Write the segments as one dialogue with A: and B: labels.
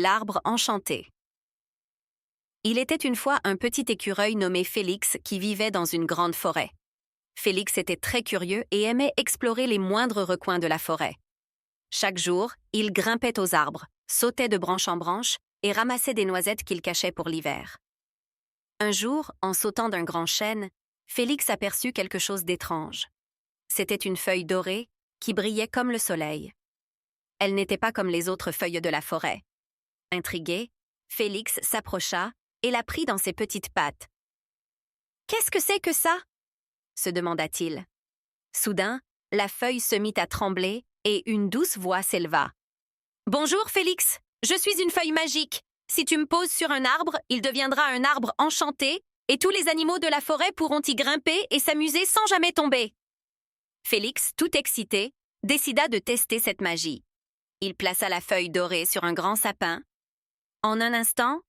A: L'arbre enchanté. Il était une fois un petit écureuil nommé Félix qui vivait dans une grande forêt. Félix était très curieux et aimait explorer les moindres recoins de la forêt. Chaque jour, il grimpait aux arbres, sautait de branche en branche et ramassait des noisettes qu'il cachait pour l'hiver. Un jour, en sautant d'un grand chêne, Félix aperçut quelque chose d'étrange. C'était une feuille dorée qui brillait comme le soleil. Elle n'était pas comme les autres feuilles de la forêt. Intrigué, Félix s'approcha et la prit dans ses petites pattes. « Qu'est-ce que c'est que ça ?» se demanda-t-il. Soudain, la feuille se mit à trembler et une douce voix s'éleva. « Bonjour, Félix, je suis une feuille magique. Si tu me poses sur un arbre, il deviendra un arbre enchanté et tous les animaux de la forêt pourront y grimper et s'amuser sans jamais tomber. » Félix, tout excité, décida de tester cette magie. Il plaça la feuille dorée sur un grand sapin. En un instant,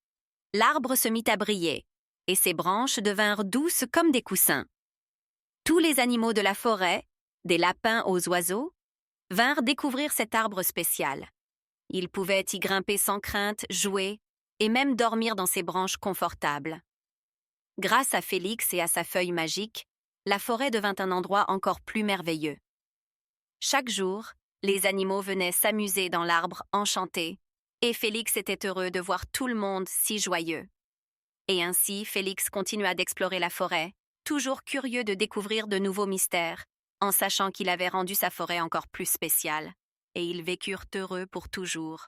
A: l'arbre se mit à briller et ses branches devinrent douces comme des coussins. Tous les animaux de la forêt, des lapins aux oiseaux, vinrent découvrir cet arbre spécial. Ils pouvaient y grimper sans crainte, jouer et même dormir dans ses branches confortables. Grâce à Félix et à sa feuille magique, la forêt devint un endroit encore plus merveilleux. Chaque jour, les animaux venaient s'amuser dans l'arbre enchanté, et Félix était heureux de voir tout le monde si joyeux. Et ainsi, Félix continua d'explorer la forêt, toujours curieux de découvrir de nouveaux mystères, en sachant qu'il avait rendu sa forêt encore plus spéciale. Et ils vécurent heureux pour toujours.